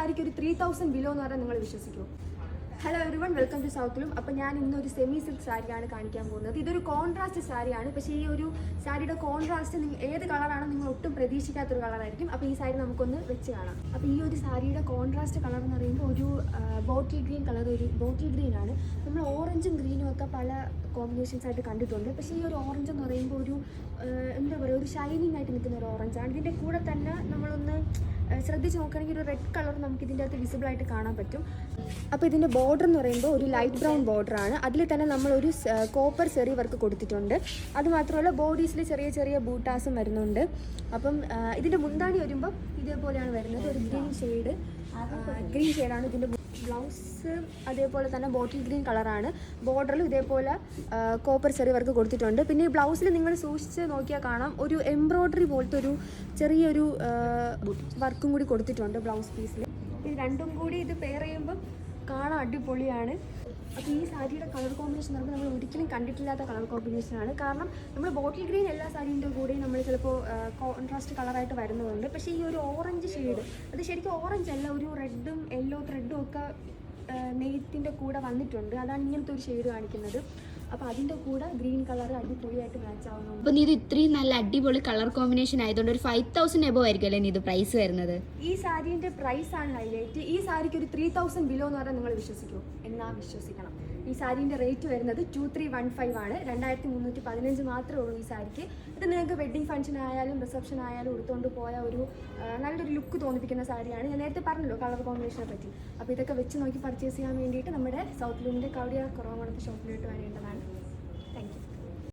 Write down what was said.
സാരിക്ക് ഒരു 3000 ബിലോ എന്ന് പറഞ്ഞാൽ നിങ്ങൾ വിശ്വസിക്കുമോ? ഹലോ എവരിവൺ, വെൽക്കം ടു സൗത്തിലും. അപ്പോൾ ഞാൻ ഇന്നൊരു സെമി സിൽക്ക് സാരിയാണ് കാണിക്കാൻ പോകുന്നത്. ഇതൊരു കോൺട്രാസ്റ്റ് സാരിയാണ്. പക്ഷേ ഈ ഒരു സാരിയുടെ കോൺട്രാസ്റ്റ് ഏത് കളറാണ് നിങ്ങൾ ഒട്ടും പ്രതീക്ഷിക്കാത്തൊരു കളറായിരിക്കും. അപ്പോൾ ഈ സാരി നമുക്കൊന്ന് വെച്ച് കാണാം. അപ്പോൾ ഈ ഒരു സാരിയുടെ കോൺട്രാസ്റ്റ് കളർ എന്ന് പറയുമ്പോൾ ഒരു ബോട്ടിൽ ഗ്രീൻ കളർ, ഒരു ബോട്ടിൽ ഗ്രീൻ ആണ്. നമ്മൾ ഓറഞ്ചും ഗ്രീനും ഒക്കെ പല കോമ്പിനേഷൻസ് ആയിട്ട് കണ്ടിട്ടുണ്ട്. പക്ഷേ ഈ ഒരു ഓറഞ്ച് എന്ന് പറയുമ്പോൾ ഒരു എന്താ പറയുക, ഒരു ഷൈനിങ് ആയിട്ട് നിൽക്കുന്ന ഒരു ഓറഞ്ചാണ്. ഇതിൻ്റെ കൂടെ തന്നെ നമ്മളൊന്ന് ശ്രദ്ധിച്ച് നോക്കുകയാണെങ്കിൽ ഒരു റെഡ് കളർ നമുക്ക് ഇതിൻ്റെ അകത്ത് വിസിബിൾ ആയിട്ട് കാണാൻ പറ്റും. അപ്പോൾ ഇതിൻ്റെ ബോർഡർ എന്ന് പറയുമ്പോൾ ഒരു ലൈറ്റ് ബ്രൗൺ ബോർഡറാണ്. അതിൽ തന്നെ നമ്മളൊരു കോപ്പർ സെറി വർക്ക് കൊടുത്തിട്ടുണ്ട്. അതുമാത്രമല്ല ബോഡീസിൽ ചെറിയ ചെറിയ ബൂട്ടാസും വരുന്നുണ്ട്. അപ്പം ഇതിൻ്റെ മുന്താണി വരുമ്പം ഇതേപോലെയാണ് വരുന്നത്, ഒരു ഗ്രീൻ ഷെയ്ഡാണ് ഇതിൻ്റെ ബ്ലൗസ്. അതേപോലെ തന്നെ ബോട്ടിൽ ഗ്രീൻ കളറാണ്. ബോർഡറിൽ ഇതേപോലെ കോപ്പർ സെറി വർക്ക് കൊടുത്തിട്ടുണ്ട്. പിന്നെ ഈ ബ്ലൗസിൽ നിങ്ങൾ സൂക്ഷിച്ച് നോക്കിയാൽ കാണാം, ഒരു എംബ്രോയ്ഡറി പോലത്തെ ഒരു ചെറിയൊരു വർക്കും കൂടി കൊടുത്തിട്ടുണ്ട് ബ്ലൗസ് പീസിൽ. ഇത് രണ്ടും കൂടി ഇത് പെയർ ചെയ്യുമ്പം കാണാൻ അടിപൊളിയാണ്. അപ്പോൾ ഈ സാരിയുടെ കളർ കോമ്പിനേഷൻ എന്ന് പറയുമ്പോൾ നമ്മൾ ഒരിക്കലും കണ്ടിട്ടില്ലാത്ത കളർ കോമ്പിനേഷനാണ്. കാരണം നമ്മൾ ബോട്ടിൽ ഗ്രീൻ എല്ലാ സാരീൻ്റെ കൂടെയും നമ്മൾ ചിലപ്പോൾ കോൺട്രാസ്റ്റ് കളറായിട്ട് വരുന്നതുണ്ട്. പക്ഷേ ഈ ഒരു ഓറഞ്ച് ഷെയ്ഡ്, അത് ശരിക്കും ഓറഞ്ച് അല്ല, ഒരു റെഡും യെല്ലോ ത്രെഡും ഒക്കെ നെയ്ത്തിൻ്റെ കൂടെ വന്നിട്ടുണ്ട്. അതാണ് ഇങ്ങനത്തെ ഒരു ഷെയ്ഡ് കാണിക്കുന്നത്. അപ്പോൾ അതിൻ്റെ കൂടെ ഗ്രീൻ കളർ അടിപൊളിയായിട്ട് മാച്ച് ആവുന്നുണ്ട്. അപ്പോൾ ഇത് ഇത്രയും നല്ല അടിപൊളി കളർ കോമ്പിനേഷൻ ആയതുകൊണ്ട് ഒരു 5000 എബോ ആയിരിക്കും അല്ലേ ഇത് പ്രൈസ് വരുന്നത്? ഈ സാരീൻ്റെ പ്രൈസാണ് ഹൈലൈറ്റ്. ഈ സാരിക്ക് ഒരു 3000 ബിലോ എന്ന് പറഞ്ഞാൽ നിങ്ങൾ വിശ്വസിക്കുമോ? എന്നാൽ വിശ്വസിക്കണം. ഈ സാരീൻ്റെ റേറ്റ് വരുന്നത് 2315 ആണ്. 2315 മാത്രമേ ഉള്ളൂ ഈ സാരിക്ക്. ഇത് നിങ്ങൾക്ക് വെഡ്ഡിങ് ഫംഗ്ഷൻ ആയാലും റിസപ്ഷൻ ആയാലും എടുത്തുകൊണ്ട് പോയ ഒരു നല്ലൊരു ലുക്ക് തോന്നിപ്പിക്കുന്ന സാരിയാണ്. ഞാൻ നേരത്തെ പറഞ്ഞല്ലോ കളർ കോമ്പിനേഷനെ പറ്റി. അപ്പോൾ ഇതൊക്കെ വെച്ച് നോക്കി പർച്ചേസ് ചെയ്യാൻ വേണ്ടിയിട്ട് നമ്മുടെ സൗത്ത് ലുമിൻ്റെ കവടിയാർ കുറവമണത്ത് ഷോപ്പിലോട്ട് വരേണ്ടതാണ്.